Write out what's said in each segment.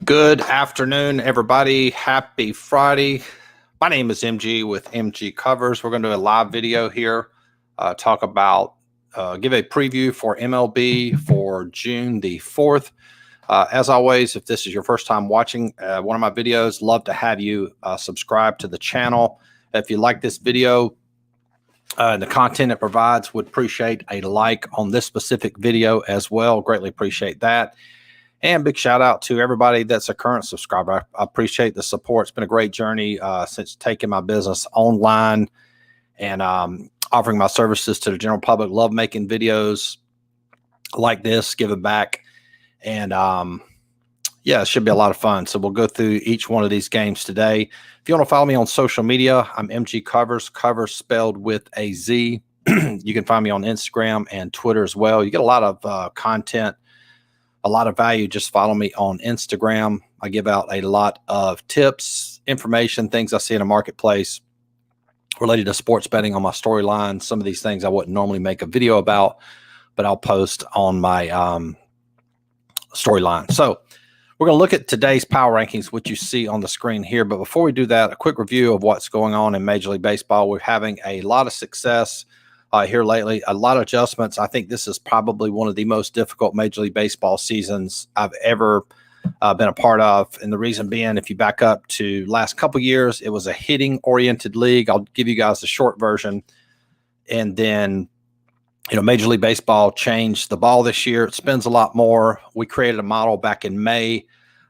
Good afternoon, everybody. Happy Friday. My name is MG with MGCovers. We're going to do a live video here, talk about, give a preview for MLB for June the 4th. As always, if this is your first time watching one of my videos, love to have you subscribe to the channel. If you like this video, and the content it provides, would appreciate a like on this specific video as well. Greatly appreciate that. And big shout out to everybody that's a current subscriber. I appreciate the support. It's been a great journey since taking my business online and offering my services to the general public. Love making videos like this, giving back. And yeah, it should be a lot of fun. So we'll go through each one of these games today. If you want to follow me on social media, I'm MGCovers, covers spelled with a Z. You can find me on Instagram and Twitter as well. You get a lot of content, a lot of value. Just follow me on Instagram. I give out a lot of tips, information, things I see in a marketplace related to sports betting on my storyline. Some of these things I wouldn't normally make a video about, but I'll post on my storyline. So we're going to look at today's power rankings, which you see on the screen here. But before we do that, a quick review of what's going on in Major League Baseball. We're having a lot of success here lately, a lot of adjustments. I think this is probably one of the most difficult Major League Baseball seasons I've ever been a part of. And the reason being, if you back up to last couple years, it was a hitting-oriented league. I'll give you guys the short version. And then, you know, Major League Baseball changed the ball this year. It spins a lot more. We created a model back in May.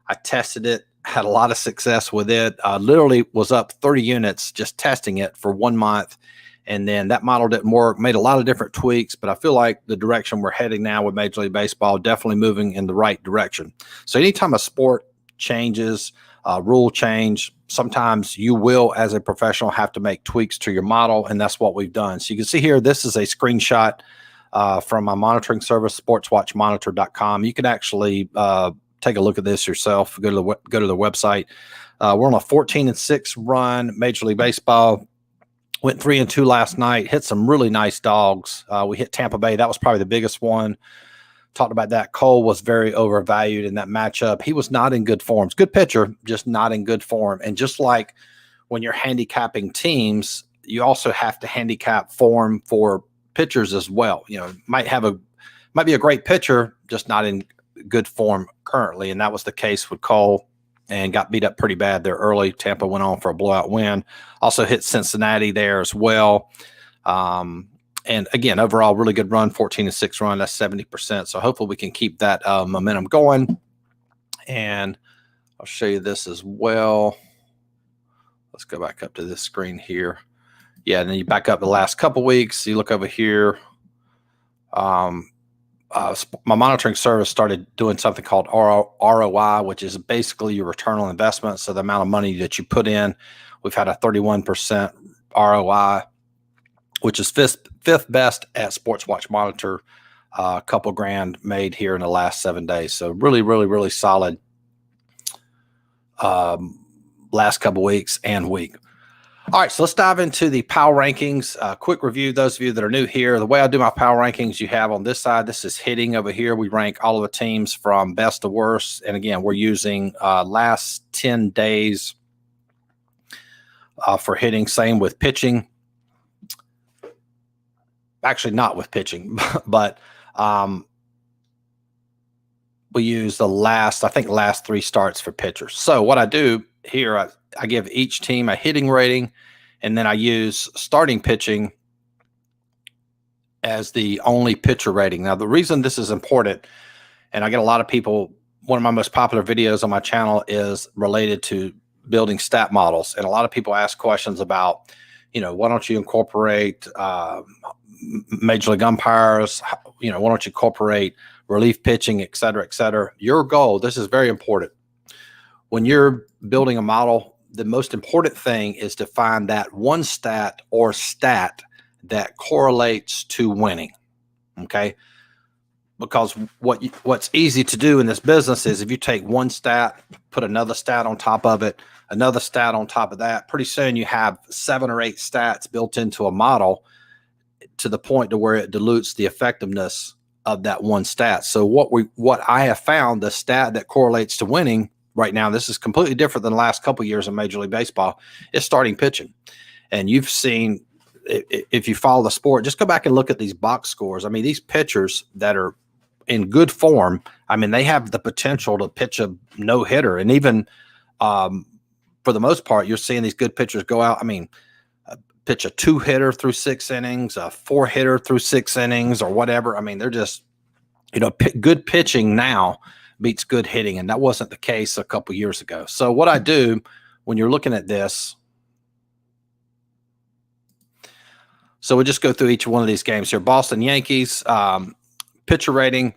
I tested it, had a lot of success with it. Literally was up 30 units just testing it for 1 month. And then that model didn't work, made a lot of different tweaks, but I feel like the direction we're heading now with Major League Baseball, definitely moving in the right direction. So anytime a sport changes, rule change, sometimes you will, as a professional, have to make tweaks to your model, and that's what we've done. So you can see here, this is a screenshot from my monitoring service, sportswatchmonitor.com. You can actually take a look at this yourself. Go to the website. We're on a 14-6 run, Major League Baseball. Went 3-2 last night, hit some really nice dogs. We hit Tampa Bay. That was probably the biggest one. Talked about that. Cole was very overvalued in that matchup. He was not in good form. Good pitcher, just not in good form. And just like when you're handicapping teams, you also have to handicap form for pitchers as well. You know, might be a great pitcher, just not in good form currently. And that was the case with Cole, and got beat up pretty bad there early. Tampa went on for a blowout win. Also hit Cincinnati there as well. And again, overall, really good run, 14-6 run. That's 70%. So hopefully we can keep that momentum going. And I'll show you this as well. Let's go back up to this screen here. Yeah, and then you back up the last couple weeks. You look over here. My monitoring service started doing something called ROI, which is basically your return on investment. So the amount of money that you put in, we've had a 31% ROI, which is fifth best at Sports Watch Monitor. A couple grand made here in the last 7 days. So really, really, really solid last couple weeks and week. All right, so let's dive into the power rankings. Quick review, those of you that are new here. The way I do my power rankings, you have on this side, this is hitting over here. We rank all of the teams from best to worst. And again, we're using last 10 days for hitting. Same with pitching. Actually, not with pitching, but we use the last 3 starts for pitchers. So what I do here, I give each team a hitting rating, and then I use starting pitching as the only pitcher rating. Now, the reason this is important, and I get a lot of people, one of my most popular videos on my channel is related to building stat models. And a lot of people ask questions about, you know, why don't you incorporate major league umpires? You know, why don't you incorporate relief pitching, et cetera, et cetera? Your goal, this is very important. When you're building a model, the most important thing is to find that one stat or stat that correlates to winning, okay? Because what's easy to do in this business is if you take one stat, put another stat on top of it, another stat on top of that, pretty soon you have 7 or 8 stats built into a model to the point to where it dilutes the effectiveness of that one stat. So what I have found, the stat that correlates to winning right now, this is completely different than the last couple of years in Major League Baseball, is starting pitching. And you've seen, if you follow the sport, just go back and look at these box scores. I mean, these pitchers that are in good form, I mean, they have the potential to pitch a no-hitter. And even for the most part, you're seeing these good pitchers go out. I mean, pitch a 2-hitter through 6 innings, a 4-hitter through 6 innings, or whatever. I mean, they're just, good pitching now beats good hitting, and that wasn't the case a couple years ago. So what I do when you're looking at this, so we just go through each one of these games here. Boston Yankees, pitcher rating,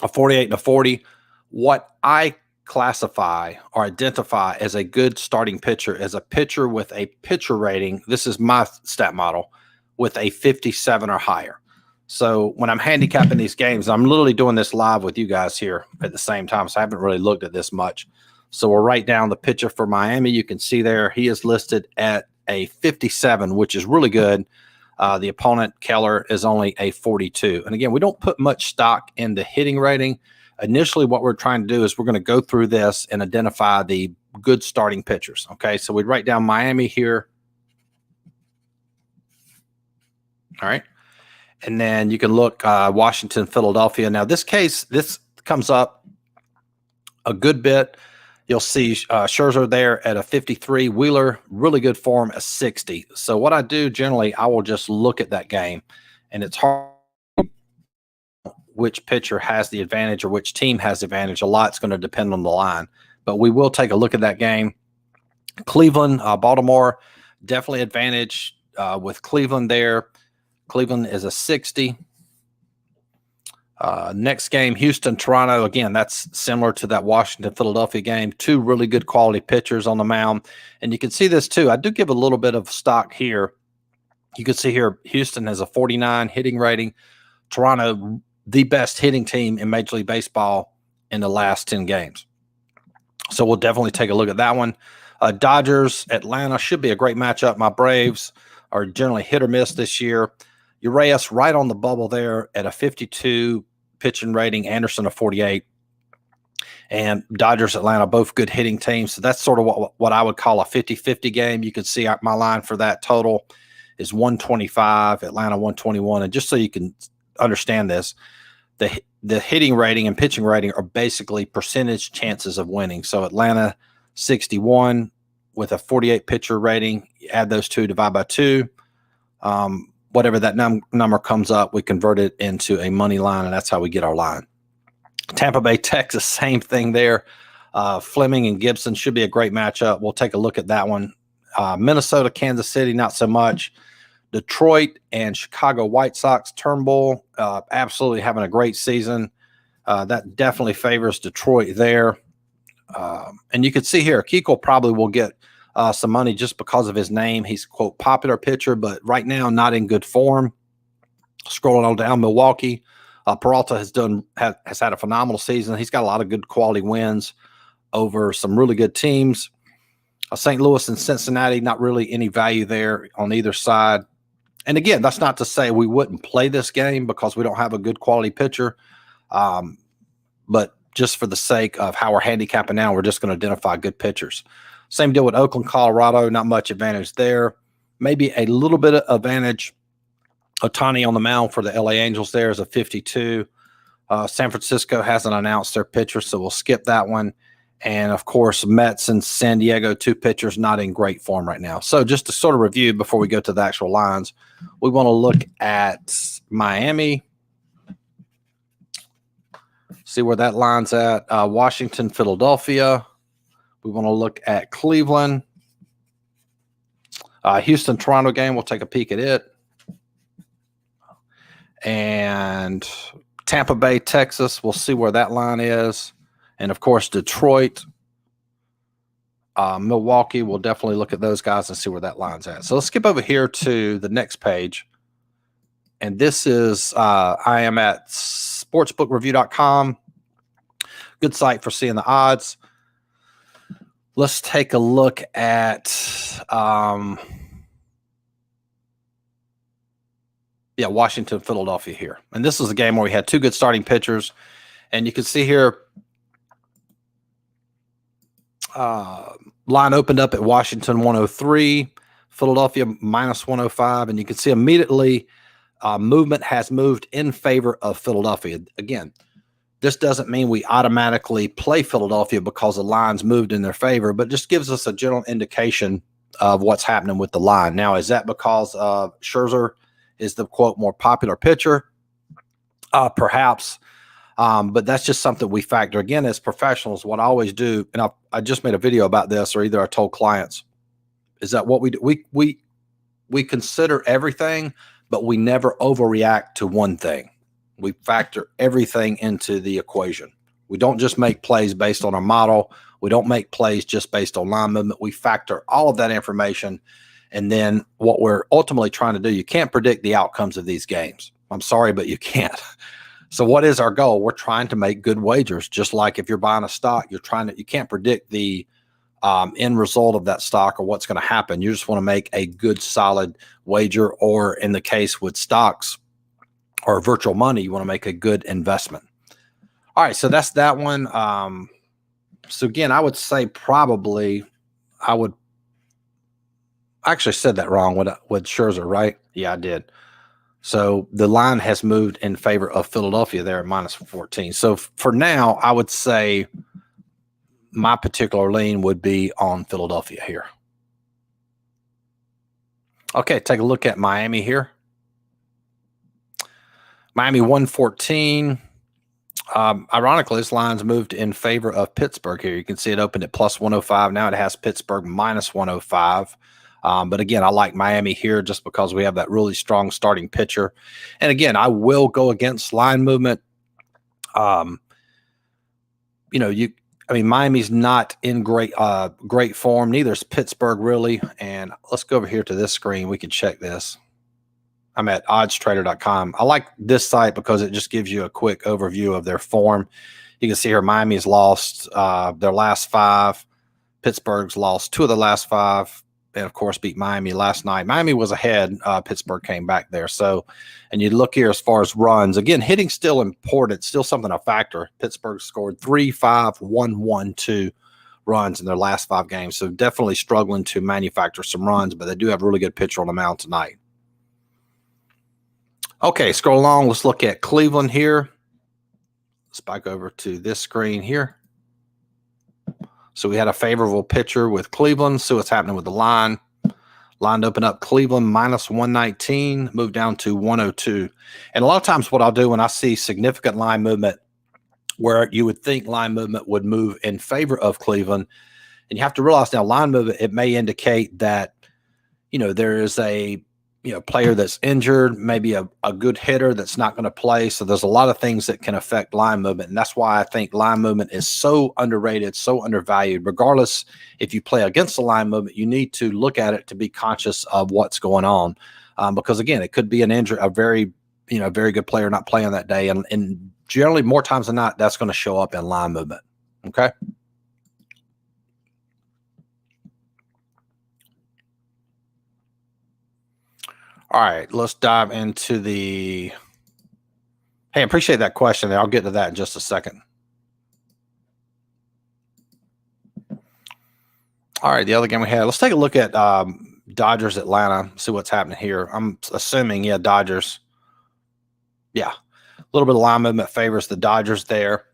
a 48 and a 40. What I classify or identify as a good starting pitcher as a pitcher with a pitcher rating, this is my stat model, with a 57 or higher. So when I'm handicapping these games, I'm literally doing this live with you guys here at the same time, so I haven't really looked at this much. So we'll write down the pitcher for Miami. You can see there he is listed at a 57, which is really good. The opponent, Keller, is only a 42. And again, we don't put much stock in the hitting rating. Initially, what we're trying to do is we're going to go through this and identify the good starting pitchers. Okay, so we'd write down Miami here. All right. And then you can look Washington, Philadelphia. Now, this case, this comes up a good bit. You'll see Scherzer there at a 53. Wheeler, really good form, a 60. So what I do generally, I will just look at that game, and it's hard which pitcher has the advantage or which team has the advantage. A lot's going to depend on the line. But we will take a look at that game. Cleveland, Baltimore, definitely advantage with Cleveland there. Cleveland is a 60. Next game, Houston, Toronto. Again, that's similar to that Washington, Philadelphia game. 2 really good quality pitchers on the mound. And you can see this too. I do give a little bit of stock here. You can see here, Houston has a 49 hitting rating. Toronto, the best hitting team in Major League Baseball in the last 10 games. So we'll definitely take a look at that one. Dodgers, Atlanta should be a great matchup. My Braves are generally hit or miss this year. Urias right on the bubble there at a 52 pitching rating. Anderson a 48. And Dodgers, Atlanta, both good hitting teams. So that's sort of what I would call a 50-50 game. You can see my line for that total is 125, Atlanta 121. And just so you can understand this, the hitting rating and pitching rating are basically percentage chances of winning. So Atlanta 61 with a 48 pitcher rating. You add those two, divide by 2. Whatever that number comes up, we convert it into a money line, and that's how we get our line. Tampa Bay, Texas, same thing there. Fleming and Gibson should be a great matchup. We'll take a look at that one. Minnesota, Kansas City, not so much. Detroit and Chicago White Sox, Turnbull, absolutely having a great season. That definitely favors Detroit there. And you can see here, Keuchel probably will get some money just because of his name. He's, quote, popular pitcher, but right now not in good form. Scrolling on down, Milwaukee. Peralta has had a phenomenal season. He's got a lot of good quality wins over some really good teams. St. Louis and Cincinnati, not really any value there on either side. And again, that's not to say we wouldn't play this game because we don't have a good quality pitcher. But just for the sake of how we're handicapping now, we're just going to identify good pitchers. Same deal with Oakland, Colorado, not much advantage there. Maybe a little bit of advantage. Ohtani on the mound for the LA Angels there is a 52. San Francisco hasn't announced their pitcher, so we'll skip that one. And, of course, Mets and San Diego, 2 pitchers not in great form right now. So just to sort of review before we go to the actual lines, we want to look at Miami, see where that line's at. Washington, Philadelphia. We want to look at Cleveland. Houston, Toronto game, we'll take a peek at it. And Tampa Bay, Texas, we'll see where that line is. And, of course, Detroit, Milwaukee, we'll definitely look at those guys and see where that line's at. So let's skip over here to the next page. And this is I am at sportsbookreview.com. Good site for seeing the odds. Let's take a look at Washington, Philadelphia here. And this is a game where we had 2 good starting pitchers. And you can see here, line opened up at Washington 103, Philadelphia minus 105, and you can see immediately movement has moved in favor of Philadelphia. Again, this doesn't mean we automatically play Philadelphia because the line's moved in their favor, but just gives us a general indication of what's happening with the line. Now, is that because Scherzer is the, quote, more popular pitcher? Perhaps. But that's just something we factor. Again, as professionals, what I always do, and I just made a video about this, or either I told clients, is that what we do, we consider everything, but we never overreact to one thing. We factor everything into the equation. We don't just make plays based on our model. We don't make plays just based on line movement. We factor all of that information. And then what we're ultimately trying to do, you can't predict the outcomes of these games. I'm sorry, but you can't. So what is our goal? We're trying to make good wagers. Just like if you're buying a stock, you can't predict the end result of that stock or what's going to happen. You just want to make a good, solid wager, or in the case with stocks or virtual money, you want to make a good investment. All right, so that's that one. So again, I would say probably I actually said that wrong with Scherzer, right? Yeah, I did. So the line has moved in favor of Philadelphia there at minus 14. So for now, I would say my particular lean would be on Philadelphia here. Okay, take a look at Miami here. Miami 114. Ironically, this line's moved in favor of Pittsburgh here. You can see it opened at plus 105. Now it has Pittsburgh minus 105. But again, I like Miami here just because we have that really strong starting pitcher. And again, I will go against line movement. Miami's not in great form. Neither is Pittsburgh really. And let's go over here to this screen. We can check this. I'm at oddstrader.com. I like this site because it just gives you a quick overview of their form. You can see here Miami's lost their last 5. Pittsburgh's lost 2 of the last 5. And, of course, beat Miami last night. Miami was ahead. Pittsburgh came back there. So, and you look here as far as runs. Again, hitting still important, still something to factor. Pittsburgh scored 3, 5, 1, 1, 2 runs in their last 5 games. So definitely struggling to manufacture some runs, but they do have a really good pitcher on the mound tonight. Okay, scroll along. Let's look at Cleveland here. Let's back over to this screen here. So we had a favorable pitcher with Cleveland. See what's happening with the line. Line open up Cleveland minus 119, moved down to 102. And a lot of times what I'll do when I see significant line movement where you would think line movement would move in favor of Cleveland, and you have to realize now line movement, it may indicate that, there is a player that's injured, maybe a good hitter that's not going to play. So there's a lot of things that can affect line movement. And that's why I think line movement is so underrated, so undervalued. Regardless if you play against the line movement, you need to look at it to be conscious of what's going on. Because again, it could be an injury, a very good player not playing that day. And generally more times than not, that's going to show up in line movement. Okay. All right, let's dive into the – hey, I appreciate that question. I'll get to that in just a second. All right, the other game we had, let's take a look at Dodgers Atlanta, see what's happening here. I'm assuming, Dodgers. Yeah, a little bit of line movement favors the Dodgers there.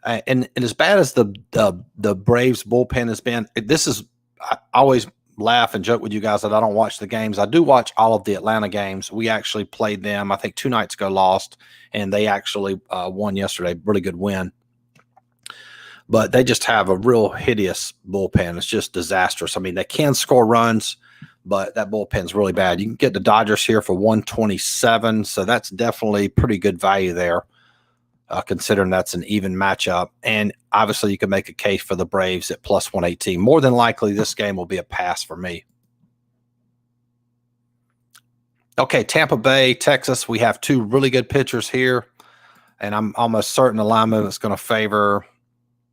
And as bad as the Braves bullpen has been, I always – laugh and joke with you guys that I don't watch the games. I do watch all of the Atlanta games. We actually played them, I think 2 nights ago, lost, and they actually won yesterday. Really good win. But they just have a real hideous bullpen. It's just disastrous. I mean, they can score runs, but that bullpen's really bad. You can get the Dodgers here for 127, so that's definitely pretty good value there. Considering that's an even matchup. And obviously you can make a case for the Braves at plus 118. More than likely, this game will be a pass for me. Okay, Tampa Bay, Texas. We have 2 really good pitchers here. And I'm almost certain the line movement is going to favor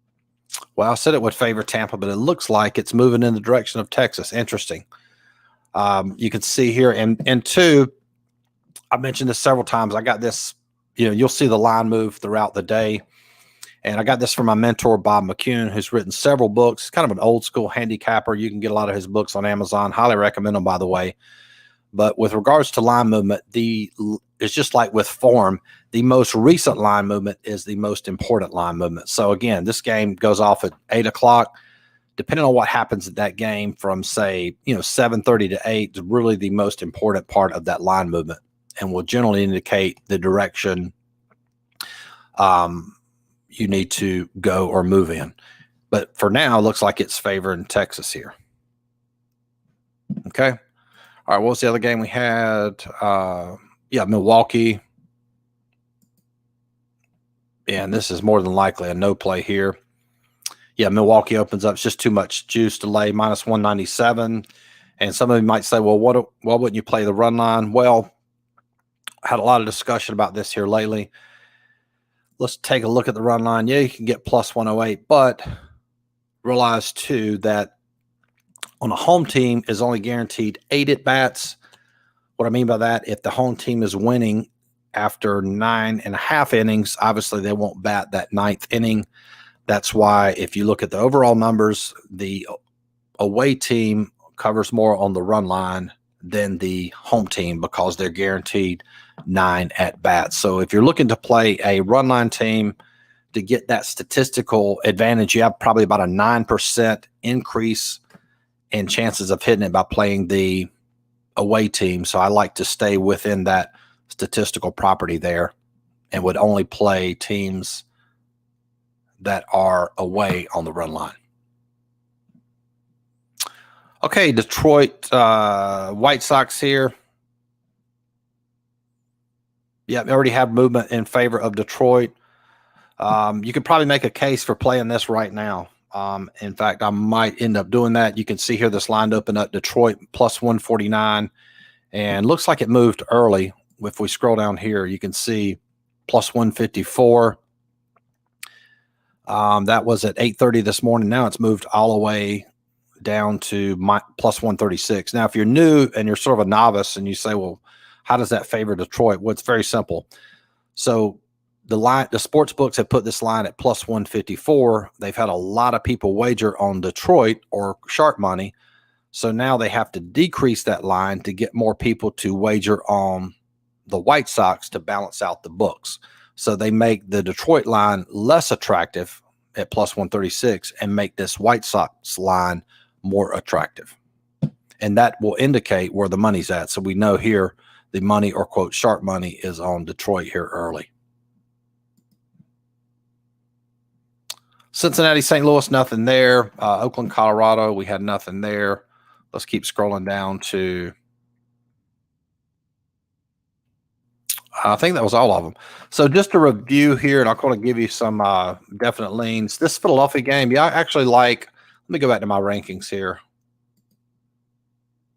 – well, I said it would favor Tampa, but it looks like it's moving in the direction of Texas. Interesting. You can see here. And 2, I mentioned this several times. I got this – you'll see the line move throughout the day. And I got this from my mentor, Bob McCune, who's written several books, kind of an old school handicapper. You can get a lot of his books on Amazon. Highly recommend them, by the way. But with regards to line movement, it's just like with form, the most recent line movement is the most important line movement. So again, this game goes off at 8 o'clock. Depending on what happens at that game from, say, 7:30 to 8 is really the most important part of that line movement and will generally indicate the direction you need to go or move in. But for now, it looks like it's favoring Texas here. Okay. All right. What was the other game we had? Milwaukee. And this is more than likely a no play here. Yeah, Milwaukee opens up. It's just too much juice to lay, minus 197. And some of you might say, well, why wouldn't you play the run line? Well, I had a lot of discussion about this here lately. Let's take a look at the run line. Yeah, you can get plus 108, but realize too that on a home team is only guaranteed 8 at-bats. What I mean by that, if the home team is winning after 9.5 innings, obviously they won't bat that 9th inning. That's why if you look at the overall numbers, the away team covers more on the run line than the home team because they're guaranteed 9 at-bats. So if you're looking to play a run line team to get that statistical advantage, you have probably about a 9% increase in chances of hitting it by playing the away team. So I like to stay within that statistical property there and would only play teams that are away on the run line. Okay, Detroit White Sox here. Yeah, we already have movement in favor of Detroit. You could probably make a case for playing this right now. In fact, I might end up doing that. You can see here this line open up Detroit plus 149. And looks like it moved early. If we scroll down here, you can see plus 154. That was at 8:30 this morning. Now it's moved all the way down to plus 136. Now, if you're new and you're sort of a novice and you say, well, how does that favor Detroit? Well, it's very simple. So the sports books have put this line at plus 154. They've had a lot of people wager on Detroit or sharp money. So now they have to decrease that line to get more people to wager on the White Sox to balance out the books. So they make the Detroit line less attractive at plus 136 and make this White Sox line more attractive. And that will indicate where the money's at. So we know here the money, or quote, sharp money, is on Detroit here early. Cincinnati, St. Louis, nothing there. Oakland, Colorado, we had nothing there. Let's keep scrolling down to, I think that was all of them. So just to review here, and I'll kind of give you some definite leans. This Philadelphia game, yeah, I actually like, let me go back to my rankings here.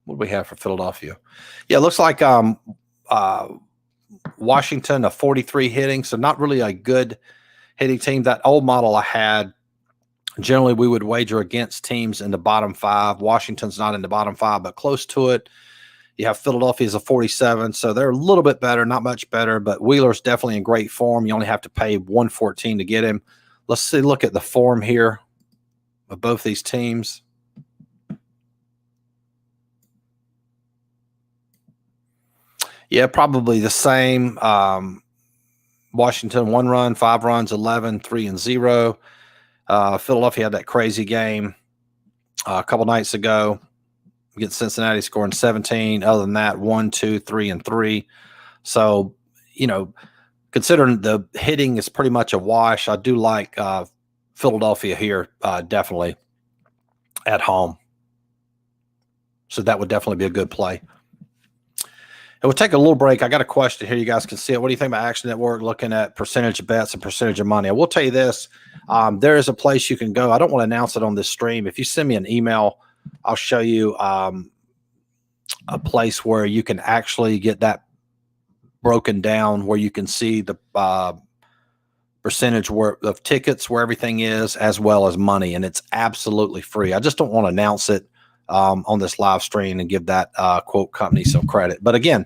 What do we have for Philadelphia? Yeah, it looks like Washington, a 43 hitting, so not really a good hitting team. That old model I had, generally we would wager against teams in the bottom 5. Washington's not in the bottom 5, but close to it. You have Philadelphia as a 47, so they're a little bit better, not much better, but Wheeler's definitely in great form. You only have to pay 114 to get him. Let's see, look at the form here of both these teams. Yeah, probably the same. Washington, 1 run, 5 runs, 11, 3 and 0. Philadelphia had that crazy game a couple nights ago against Cincinnati, scoring 17. Other than that, 1, 2, 3 and 3. So, considering the hitting is pretty much a wash, I do like Philadelphia here, definitely at home. So that would definitely be a good play. And we'll take a little break. I got a question here. You guys can see it. What do you think about Action Network looking at percentage of bets and percentage of money? I will tell you this. There is a place you can go. I don't want to announce it on this stream. If you send me an email, I'll show you a place where you can actually get that broken down, where you can see the percentage of tickets, where everything is, as well as money. And it's absolutely free. I just don't want to announce it on this live stream and give that quote company some credit. But again,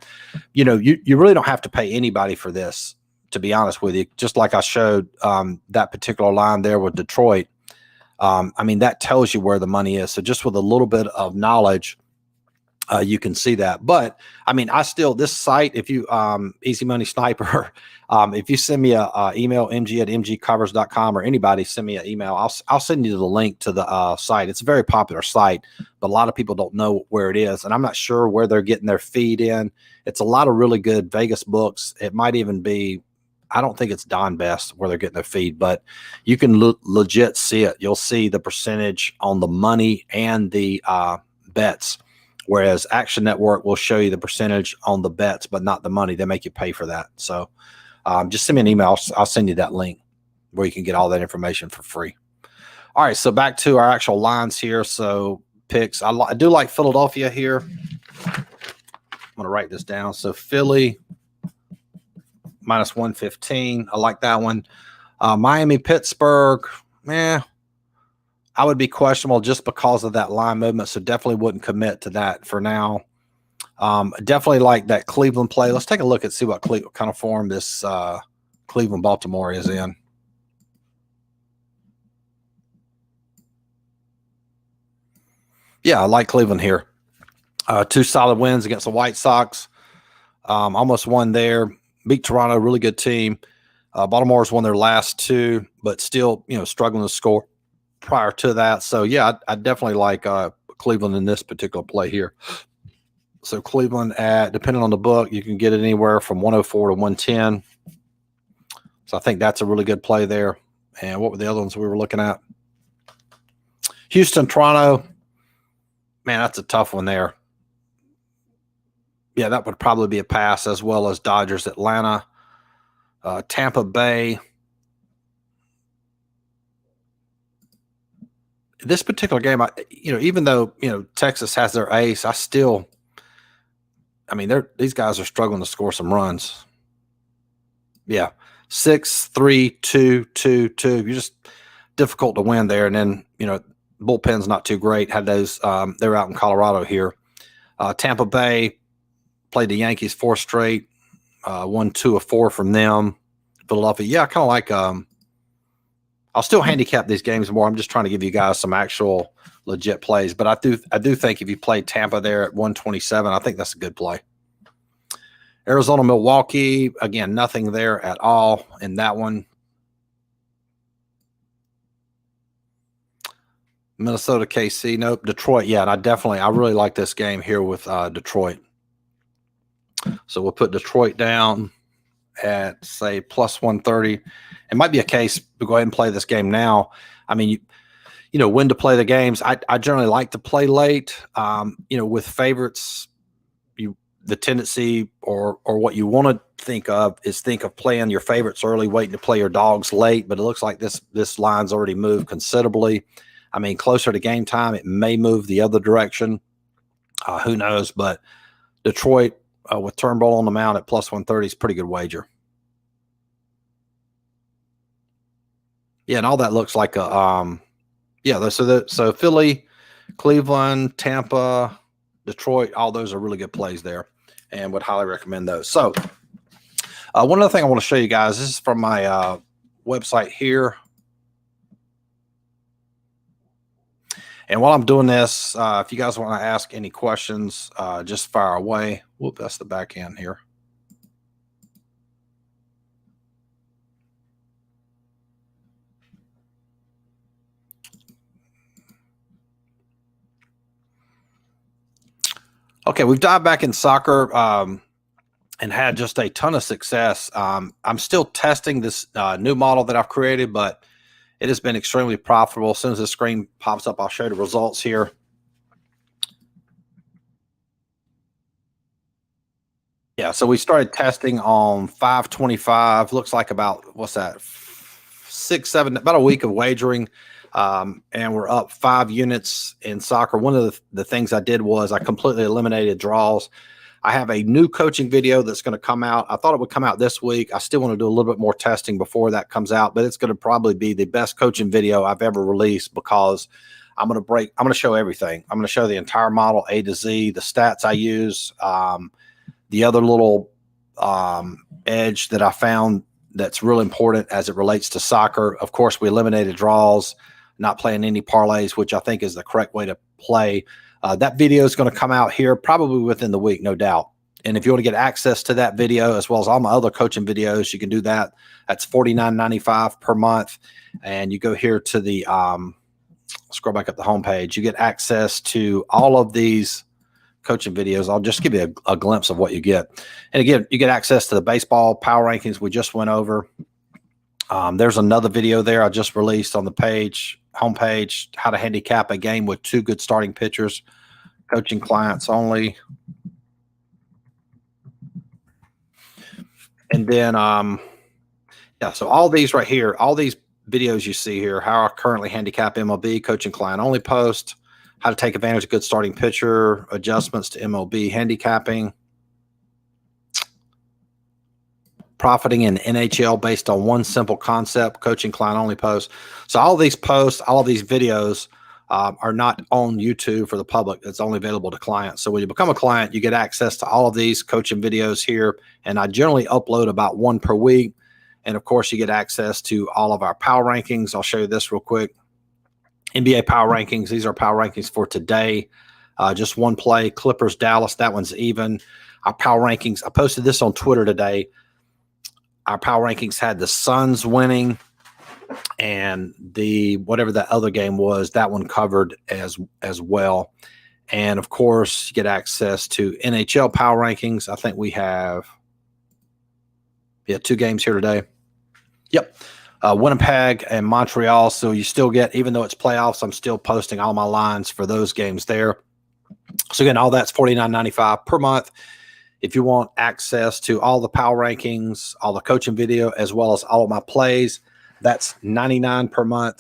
you really don't have to pay anybody for this to be honest with you. Just like I showed that particular line there with Detroit. I mean, that tells you where the money is. So just with a little bit of knowledge, you can see that. But I mean, this site, if you Easy Money Sniper, if you send me a email, mg@mgcovers.com, or anybody send me an email, I'll send you the link to the site. It's a very popular site, but a lot of people don't know where it is, and I'm not sure where they're getting their feed in. It's a lot of really good Vegas books. It might even be, I don't think it's Don Best where they're getting their feed, but you can legit see it. You'll see the percentage on the money and the bets. Whereas Action Network will show you the percentage on the bets, but not the money. They make you pay for that. So just send me an email. I'll send you that link where you can get all that information for free. All right, so back to our actual lines here. So picks. I do like Philadelphia here. I'm going to write this down. So Philly minus 115. I like that one. Miami, Pittsburgh. I would be questionable just because of that line movement, so definitely wouldn't commit to that for now. Definitely like that Cleveland play. Let's take a look and see what kind of form this Cleveland-Baltimore is in. Yeah, I like Cleveland here. 2 solid wins against the White Sox. Almost won there. Beat Toronto, really good team. Baltimore's won their last 2, but still, struggling to score prior to that. So yeah, I definitely like Cleveland in this particular play here. So Cleveland depending on the book, you can get it anywhere from 104 to 110. So I think that's a really good play there. And what were the other ones we were looking at? Houston, Toronto. Man, that's a tough one there. Yeah, that would probably be a pass, as well as Dodgers, Atlanta, Tampa Bay. This particular game, even though, Texas has their ace, these guys are struggling to score some runs. Yeah. 6-3, 2-2-2. You're just difficult to win there. And then, bullpen's not too great. Had those, they're out in Colorado here. Tampa Bay played the Yankees 4 straight, 1, 2 of 4 from them. Philadelphia. Yeah, I kind of like, I'll still handicap these games more. I'm just trying to give you guys some actual legit plays. But I do think if you play Tampa there at 127, I think that's a good play. Arizona, Milwaukee, again, nothing there at all in that one. Minnesota, KC, nope. Detroit, yeah, and I really like this game here with Detroit. So we'll put Detroit down at, say, plus 130. It might be a case to go ahead and play this game now. I mean, when to play the games. I generally like to play late. With favorites, the tendency or what you want to think of playing your favorites early, waiting to play your dogs late. But it looks like this line's already moved considerably. I mean, closer to game time, it may move the other direction. Who knows? But Detroit with Turnbull on the mound at plus 130 is a pretty good wager. Yeah, and all that looks like a so Philly, Cleveland, Tampa, Detroit, all those are really good plays there, and would highly recommend those. So one other thing I want to show you guys, this is from my website here. And while I'm doing this, if you guys want to ask any questions, just fire away. Whoop, that's the back end here. Okay, we've dived back in soccer and had just a ton of success. I'm still testing this new model that I've created, but it has been extremely profitable. As soon as the screen pops up, I'll show you the results here. Yeah, so we started testing on 525. Looks like about, what's that, 6, 7, about a week of wagering. And we're up 5 units in soccer. One of the things I did was I completely eliminated draws. I have a new coaching video that's going to come out. I thought it would come out this week. I still want to do a little bit more testing before that comes out, but it's going to probably be the best coaching video I've ever released, because I'm going to show everything. I'm going to show the entire model A to Z, the stats I use, the other little edge that I found that's really important as it relates to soccer. Of course, we eliminated draws, not playing any parlays, which I think is the correct way to play. That video is going to come out here probably within the week, no doubt. And if you want to get access to that video as well as all my other coaching videos, you can do that. That's $49.95 per month. And you go here to the scroll back up the homepage. You get access to all of these coaching videos. I'll just give you a glimpse of what you get. And again, you get access to the baseball power rankings we just went over. There's another video there I just released on the homepage, how to handicap a game with 2 good starting pitchers, coaching clients only. And then, yeah, so all these right here, all these videos you see here, how I currently handicap MLB, coaching client only post, how to take advantage of good starting pitcher, adjustments to MLB handicapping, profiting in NHL based on one simple concept, coaching client only post. So all these posts, all of these videos are not on YouTube for the public. It's only available to clients. So when you become a client, you get access to all of these coaching videos here. And I generally upload about 1 per week. And of course, you get access to all of our power rankings. I'll show you this real quick. NBA power rankings. These are power rankings for today. Just one play, Clippers, Dallas. That one's even. Our power rankings. I posted this on Twitter today. Our power rankings had the Suns winning, and the whatever that other game was, that one covered as well. And of course, you get access to NHL power rankings. I think we have 2 games here today. Yep. Winnipeg and Montreal. So you still get, even though it's playoffs, I'm still posting all my lines for those games there. So again, all that's $49.95 per month. If you want access to all the power rankings, all the coaching video, as well as all of my plays, that's $99 per month.